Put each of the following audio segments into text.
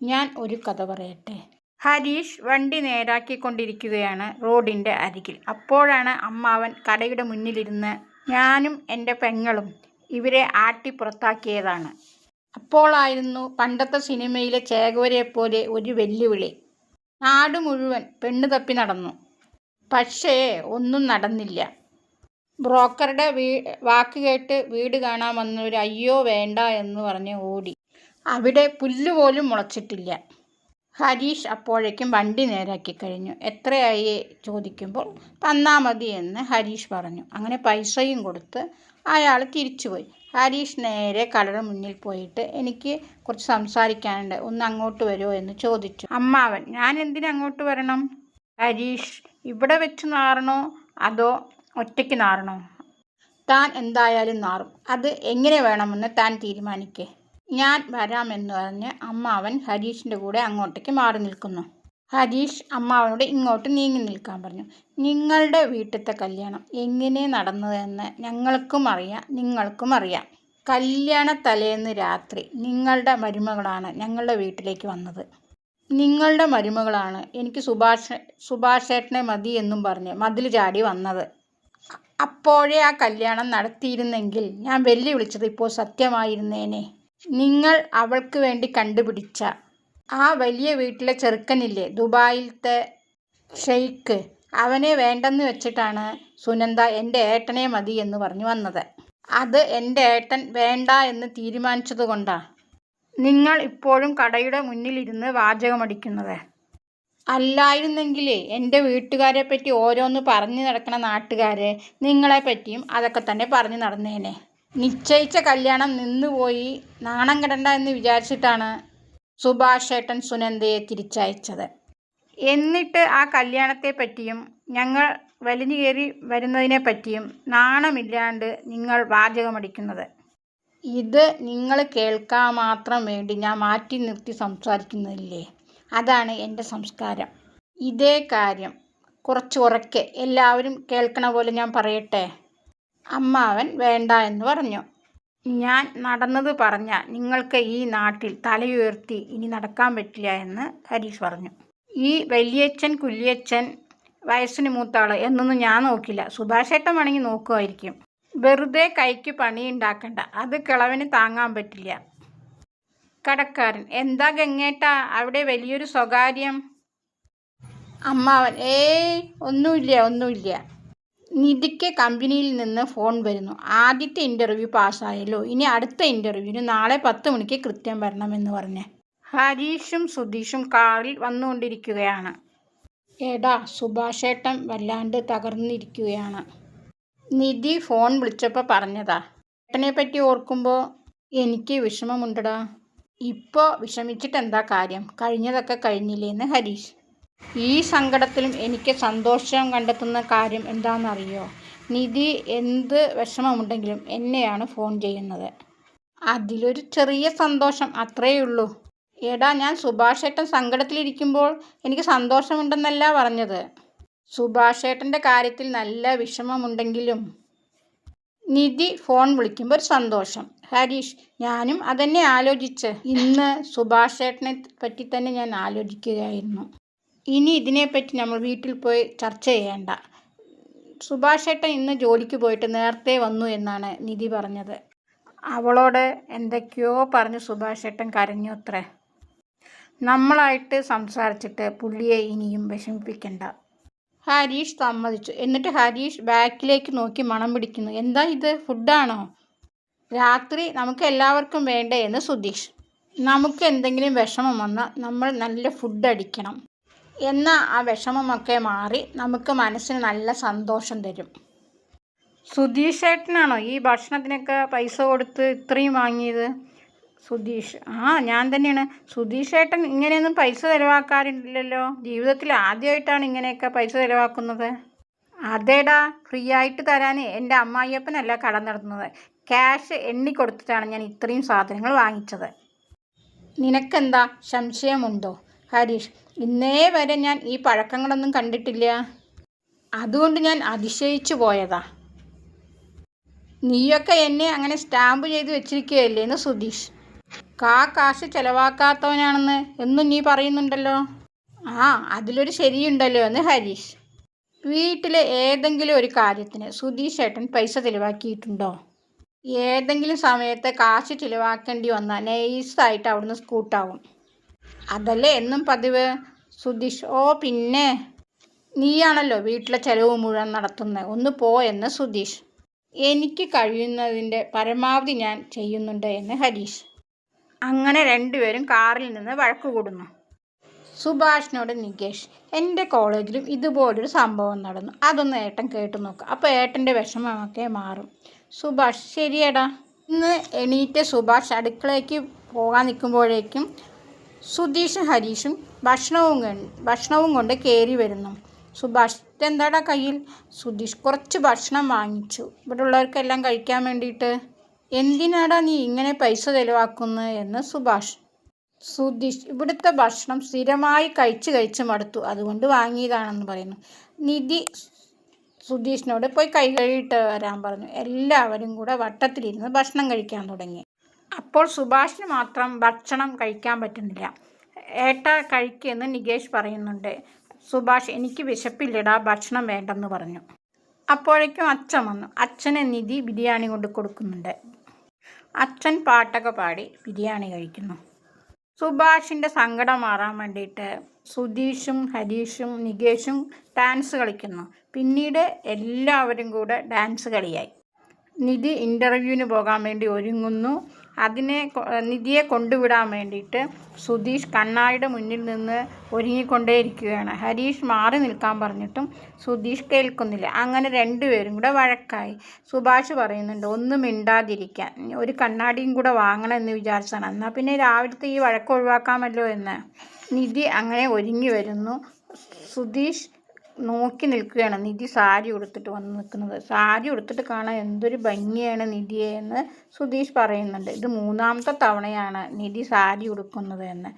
ഞാൻ ഒരു കഥ പറയട്ടെ. ഹരീഷ് വണ്ടി നേരാക്കിക്കൊണ്ടിരിക്കുകയാണ് റോഡിൻ്റെ അരികിൽ. അപ്പോഴാണ് അമ്മാവൻ കടയുടെ മുന്നിലിരുന്ന് ഞാനും എൻ്റെ പെങ്ങളും ഇവരെ ആട്ടി പുറത്താക്കിയതാണ്. അപ്പോളായിരുന്നു പണ്ടത്തെ സിനിമയിലെ ചേകവരെപ്പോലെ ഒരു വെല്ലുവിളി. നാട് മുഴുവൻ പെണ്ണ് തപ്പി നടന്നു. പക്ഷേ ഒന്നും നടന്നില്ല. ബ്രോക്കറുടെ വാക്ക് കേട്ട് വീട് കാണാൻ വന്നവർ അയ്യോ വേണ്ട എന്ന് പറഞ്ഞ് ഓടി. അവിടെ പുല്ലുപോലും മുളച്ചിട്ടില്ല. ഹരീഷ് അപ്പോഴേക്കും വണ്ടി നേരാക്കി കഴിഞ്ഞു. എത്രയായി ചോദിക്കുമ്പോൾ തന്നാൽ മതി എന്ന് ഹരീഷ് പറഞ്ഞു. അങ്ങനെ പൈസയും കൊടുത്ത് അയാൾ തിരിച്ചുപോയി. ഹരീഷ് നേരെ കടയുടെ മുന്നിൽ പോയിട്ട് എനിക്ക് കുറച്ച് സംസാരിക്കാനുണ്ട്, ഒന്ന് അങ്ങോട്ട് വരുമോ എന്ന് ചോദിച്ചു. അമ്മാവൻ, ഞാൻ എന്തിനു അങ്ങോട്ട് വരണം? ഹരീഷ്, ഇവിടെ വെച്ച് നാറണോ അതോ ഒറ്റയ്ക്ക് നാറണോ? താൻ എന്തായാലും നാറും. അത് എങ്ങനെ വേണമെന്ന് താൻ തീരുമാനിക്കേ. ഞാൻ വരാമെന്ന് പറഞ്ഞ് അമ്മാവൻ ഹരീഷിൻ്റെ കൂടെ അങ്ങോട്ടേക്ക് മാറി നിൽക്കുന്നു. ഹരീഷ് അമ്മാവനോട് ഇങ്ങോട്ട് നീങ്ങി നിൽക്കാൻ പറഞ്ഞു. നിങ്ങളുടെ വീട്ടിലത്തെ കല്യാണം എങ്ങനെ നടന്നതെന്ന് ഞങ്ങൾക്കും അറിയാം, നിങ്ങൾക്കും അറിയാം. കല്യാണ തലേന്ന് രാത്രി നിങ്ങളുടെ മരുമകളാണ് ഞങ്ങളുടെ വീട്ടിലേക്ക് വന്നത്. നിങ്ങളുടെ മരുമകളാണ് എനിക്ക് സുഭാഷേട്ടനെ മതി എന്നും പറഞ്ഞ് മതിൽ ചാടി വന്നത്. അപ്പോഴേ ആ കല്യാണം നടത്തിയിരുന്നെങ്കിൽ ഞാൻ വെല്ലുവിളിച്ചത് ഇപ്പോൾ സത്യമായിരുന്നേനെ. നിങ്ങൾ അവൾക്ക് വേണ്ടി കണ്ടുപിടിച്ച ആ വലിയ വീട്ടിലെ ചെറുക്കനില്ലേ, ദുബായിലത്തെ ഷെയ്ഖ്, അവനെ വേണ്ടെന്ന് വെച്ചിട്ടാണ് സുനന്ദ എൻ്റെ ഏട്ടനെ മതി എന്ന് പറഞ്ഞു വന്നത്. അത് എൻ്റെ ഏട്ടൻ വേണ്ട എന്ന് തീരുമാനിച്ചത് കൊണ്ടാണ് നിങ്ങൾ ഇപ്പോഴും കടയുടെ മുന്നിലിരുന്ന് വാചകമടിക്കുന്നത്. അല്ലായിരുന്നെങ്കിലേ എൻ്റെ വീട്ടുകാരെ പറ്റി ഓരോന്ന് പറഞ്ഞു നടക്കണ നാട്ടുകാരെ നിങ്ങളെപ്പറ്റിയും അതൊക്കെ തന്നെ പറഞ്ഞു നടന്നേനെ. നിശ്ചയിച്ച കല്യാണം നിന്നുപോയി നാണം കെടണ്ട എന്ന് വിചാരിച്ചിട്ടാണ് സുഭാഷേട്ടൻ സുനന്ദയെ തിരിച്ചയച്ചത്. എന്നിട്ട് ആ കല്യാണത്തെ പറ്റിയും ഞങ്ങൾ വലിഞ്ഞു കയറി വരുന്നതിനെ പറ്റിയും നാണമില്ലാണ്ട് നിങ്ങൾ വാചകമടിക്കുന്നത്. ഇത് നിങ്ങൾ കേൾക്കാൻ മാത്രം വേണ്ടി ഞാൻ മാറ്റി നിർത്തി സംസാരിക്കുന്നില്ലേ? അതാണ് എൻ്റെ സംസ്കാരം. ഇതേ കാര്യം കുറച്ച് ഉറക്കെ എല്ലാവരും കേൾക്കണ പോലെ ഞാൻ പറയട്ടെ. അമ്മാവൻ വേണ്ട എന്ന് പറഞ്ഞു. ഞാൻ നടന്നത് പറഞ്ഞാൽ നിങ്ങൾക്ക് ഈ നാട്ടിൽ തലയുയർത്തി ഇനി നടക്കാൻ പറ്റില്ല എന്ന് ഹരീഷ് പറഞ്ഞു. ഈ വലിയച്ഛൻ കുല്യച്ഛൻ വയസ്സിന് മൂത്താൾ എന്നൊന്നും ഞാൻ നോക്കില്ല. സുഭാഷേട്ടൻ വേണമെങ്കിൽ നോക്കുമായിരിക്കും. വെറുതെ കൈക്ക് പണിയുണ്ടാക്കണ്ട, അത് കിളവന് താങ്ങാൻ പറ്റില്ല. കടക്കാരൻ, എന്താ ഗംഗേട്ടാ അവിടെ വലിയൊരു സ്വകാര്യം? അമ്മാവൻ, ഒന്നുമില്ല. നിധിക്ക് കമ്പനിയിൽ നിന്ന് ഫോൺ വരുന്നു. ആദ്യത്തെ ഇൻ്റർവ്യൂ പാസ്സായല്ലോ, ഇനി അടുത്ത ഇൻ്റർവ്യൂവിന് നാളെ 10 മണിക്ക് കൃത്യം വരണമെന്ന് പറഞ്ഞ്. ഹരീഷും സുധീഷും കാറിൽ വന്നുകൊണ്ടിരിക്കുകയാണ്. എടാ, സുഭാഷേട്ടൻ വല്ലാണ്ട് തകർന്നിരിക്കുകയാണ്. നിധി ഫോൺ വിളിച്ചപ്പോൾ പറഞ്ഞതാ. ഏട്ടനെ പറ്റി ഓർക്കുമ്പോൾ എനിക്ക് വിഷമമുണ്ടടാ. ഇപ്പോൾ വിഷമിച്ചിട്ട് എന്താ കാര്യം, കഴിഞ്ഞതൊക്കെ കഴിഞ്ഞില്ലേന്ന് ഹരീഷ്. ഈ സങ്കടത്തിലും എനിക്ക് സന്തോഷം കണ്ടെത്തുന്ന കാര്യം എന്താണെന്നറിയോ? നിധി എന്ത് വിഷമമുണ്ടെങ്കിലും എന്നെയാണ് ഫോൺ ചെയ്യുന്നത്. അതിലൊരു ചെറിയ സന്തോഷം, അത്രയേ ഉള്ളൂ. എടാ, ഞാൻ സുഭാഷേട്ടൻ സങ്കടത്തിലിരിക്കുമ്പോൾ എനിക്ക് സന്തോഷമുണ്ടെന്നല്ല പറഞ്ഞത്. സുഭാഷേട്ടൻ്റെ കാര്യത്തിൽ നല്ല വിഷമമുണ്ടെങ്കിലും നിധി ഫോൺ വിളിക്കുമ്പോൾ ഒരു സന്തോഷം. ഹരീഷ്, ഞാനും അതന്നെ ആലോചിച്ച്. ഇന്ന് സുഭാഷേട്ടനെ പറ്റി തന്നെ ഞാൻ ആലോചിക്കുകയായിരുന്നു. ഇനി ഇതിനെപ്പറ്റി നമ്മൾ വീട്ടിൽ പോയി ചർച്ച ചെയ്യേണ്ട. സുഭാഷേട്ടൻ ഇന്ന് ജോലിക്ക് പോയിട്ട് നേരത്തെ വന്നു എന്നാണ് നിധി പറഞ്ഞത്. അവളോട് എന്തൊക്കെയോ പറഞ്ഞ് സുഭാഷേട്ടൻ കരഞ്ഞു അത്രേ. നമ്മളായിട്ട് സംസാരിച്ചിട്ട് പുള്ളിയെ ഇനിയും വിഷമിപ്പിക്കണ്ട. ഹരീഷ് സമ്മതിച്ചു. എന്നിട്ട് ഹരീഷ് ബാക്കിലേക്ക് നോക്കി മണം പിടിക്കുന്നു. എന്താ ഇത്, ഫുഡാണോ? രാത്രി നമുക്ക് എല്ലാവർക്കും വേണ്ടേ എന്ന് സുധീഷ്. നമുക്ക് എന്തെങ്കിലും വിഷമം വന്നാൽ നമ്മൾ നല്ല ഫുഡ് അടിക്കണം. എന്നാൽ ആ വിഷമമൊക്കെ മാറി നമുക്ക് മനസ്സിന് നല്ല സന്തോഷം തരും. സുധീഷേട്ടനാണോ ഈ ഭക്ഷണത്തിനൊക്കെ പൈസ കൊടുത്ത് ഇത്രയും വാങ്ങിയത്? സുധീഷ്, ഞാൻ തന്നെയാണ്. സുധീഷേട്ടൻ ഇങ്ങനെയൊന്നും പൈസ ചിലവാക്കാറില്ലല്ലോ. ജീവിതത്തിൽ ആദ്യമായിട്ടാണ് ഇങ്ങനെയൊക്കെ പൈസ ചിലവാക്കുന്നത്. അതേടാ, ഫ്രീ ആയിട്ട് തരാൻ എൻ്റെ അമ്മായിയപ്പനല്ല കട നടത്തുന്നത്. ക്യാഷ് എണ്ണിക്കൊടുത്തിട്ടാണ് ഞാൻ ഇത്രയും സാധനങ്ങൾ വാങ്ങിച്ചത്. നിനക്കെന്താ സംശയമുണ്ടോ? ഹരീഷ്, ഇന്നേ വരെ ഞാൻ ഈ പഴക്കങ്ങളൊന്നും കണ്ടിട്ടില്ല. അതുകൊണ്ട് ഞാൻ അതിശയിച്ചു പോയതാ. നീയൊക്കെ എന്നെ അങ്ങനെ സ്റ്റാമ്പ് ചെയ്ത് വെച്ചിരിക്കുകയല്ലേ എന്ന് സുധീഷ്. കാശ് ചിലവാക്കാത്തവനാണെന്ന് എന്നും നീ പറയുന്നുണ്ടല്ലോ. ആ, അതിലൊരു ശരിയുണ്ടല്ലോ എന്ന് ഹരീഷ്. വീട്ടിലെ ഏതെങ്കിലും ഒരു കാര്യത്തിന് സുധീഷ് ഏട്ടൻ പൈസ ചിലവാക്കിയിട്ടുണ്ടോ? ഏതെങ്കിലും സമയത്ത് കാശ് ചിലവാക്കേണ്ടി വന്നാൽ നൈസായിട്ട് അവിടുന്ന് സ്കൂട്ടാവും. അതല്ലേ എന്നും പതിവ്? സുധീഷ്: ഓ പിന്നെ, നീയാണല്ലോ വീട്ടിലെ ചെലവ് മുഴുവൻ നടത്തുന്നത്, ഒന്ന് പോ എന്ന് സുധീഷ്. എനിക്ക് കഴിയുന്നതിൻ്റെ പരമാവധി ഞാൻ ചെയ്യുന്നുണ്ട് എന്ന് ഹരീഷ്. അങ്ങനെ രണ്ടുപേരും കാറിൽ നിന്ന് വഴക്ക് കൂടുന്നു. സുഭാഷിനോട് നികേഷ്: എൻ്റെ കോളേജിലും ഇതുപോലൊരു സംഭവം നടന്നു, അതൊന്ന് ഏട്ടൻ കേട്ടു നോക്കുക, അപ്പോൾ ഏട്ടൻ്റെ വിഷമമൊക്കെ മാറും. സുഭാഷ്: ശരിയടാ. ഇന്ന് എണീറ്റ് സുഭാഷ് അടുക്കളയ്ക്ക് പോകാൻ നിൽക്കുമ്പോഴേക്കും സുധീഷും ഹരീഷും ഭക്ഷണവും കൊണ്ട് കയറി വരുന്നു. സുഭാഷ്: ഇതെന്താടാ കയ്യിൽ? സുധീഷ്: കുറച്ച് ഭക്ഷണം വാങ്ങിച്ചു, ഇവിടെ ഉള്ളവർക്കെല്ലാം കഴിക്കാൻ വേണ്ടിയിട്ട്. എന്തിനാടാ നീ ഇങ്ങനെ പൈസ ചിലവാക്കുന്നത് എന്ന് സുഭാഷ്. സുധീഷ്: ഇവിടുത്തെ ഭക്ഷണം സ്ഥിരമായി കഴിച്ച് മടുത്തു, അതുകൊണ്ട് വാങ്ങിയതാണെന്ന് പറയുന്നു. നിധി സുധീഷിനോട് പോയി കൈ കഴുകിയിട്ട് വരാൻ പറഞ്ഞു. എല്ലാവരും കൂടെ വട്ടത്തിലിരുന്ന് ഭക്ഷണം കഴിക്കാൻ തുടങ്ങി. അപ്പോൾ സുഭാഷിന് മാത്രം ഭക്ഷണം കഴിക്കാൻ പറ്റുന്നില്ല. ഏട്ടാ കഴിക്കുമെന്ന് നികേഷ് പറയുന്നുണ്ട്. സുഭാഷ്: എനിക്ക് വിശപ്പില്ലടാ, ഭക്ഷണം വേണ്ടെന്ന് പറഞ്ഞു. അപ്പോഴേക്കും അച്ഛൻ വന്നു. അച്ഛന് നിധി ബിരിയാണി കൊണ്ട് കൊടുക്കുന്നുണ്ട്. അച്ഛൻ പാട്ടൊക്കെ പാടി ബിരിയാണി കഴിക്കുന്നു. സുഭാഷിൻ്റെ സങ്കടം മാറാൻ വേണ്ടിയിട്ട് സുധീഷും ഹരീഷും നികേഷും ഡാൻസ് കളിക്കുന്നു. പിന്നീട് എല്ലാവരും കൂടെ ഡാൻസ് കളിയായി. നിധി ഇൻ്റർവ്യൂവിന് പോകാൻ വേണ്ടി ഒരുങ്ങുന്നു. നിധിയെ കൊണ്ടുവിടാൻ വേണ്ടിയിട്ട് സുധീഷ് കണ്ണാടിയുടെ മുന്നിൽ നിന്ന് ഒരുങ്ങിക്കൊണ്ടേയിരിക്കുകയാണ്. ഹരീഷ് മാറി നിൽക്കാൻ പറഞ്ഞിട്ടും സുധീഷ് കേൾക്കുന്നില്ല. അങ്ങനെ രണ്ടുപേരും കൂടെ വഴക്കായി. സുഭാഷ് പറയുന്നുണ്ട് ഒന്നും മിണ്ടാതിരിക്കാൻ, ഒരു കണ്ണാടിയും കൂടെ വാങ്ങണം എന്ന് വിചാരിച്ചാണ്, എന്നാൽ പിന്നെ രാവിലത്തെ ഈ വഴക്ക് ഒഴിവാക്കാമല്ലോ എന്ന്. നിധി അങ്ങനെ ഒരുങ്ങി വരുന്നു. സുധീഷ് നോക്കി നിൽക്കുകയാണ്. നിധി സാരി ഉടുത്തിട്ട് വന്ന് നിൽക്കുന്നത്. സാരി ഉടുത്തിട്ട് കാണാൻ എന്തൊരു ഭംഗിയാണ് നിധിയെ എന്ന് സുധീഷ് പറയുന്നുണ്ട്. ഇത് 3ാമത്തെ തവണയാണ് നിധി സാരി ഉടുക്കുന്നത് എന്ന്.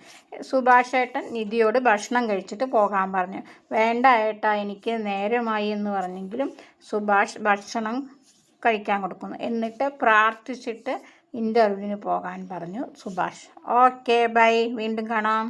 സുഭാഷ് ഏട്ടൻ നിധിയോട് ഭക്ഷണം കഴിച്ചിട്ട് പോകാൻ പറഞ്ഞു. വേണ്ട ഏട്ടാ, എനിക്ക് നേരമായി എന്ന് പറഞ്ഞെങ്കിലും സുഭാഷ് ഭക്ഷണം കഴിക്കാൻ കൊടുക്കുന്നു. എന്നിട്ട് പ്രാർത്ഥിച്ചിട്ട് ഇൻ്റർവ്യൂവിന് പോകാൻ പറഞ്ഞു സുഭാഷ്. ഓക്കെ, ബൈ, വീണ്ടും കാണാം.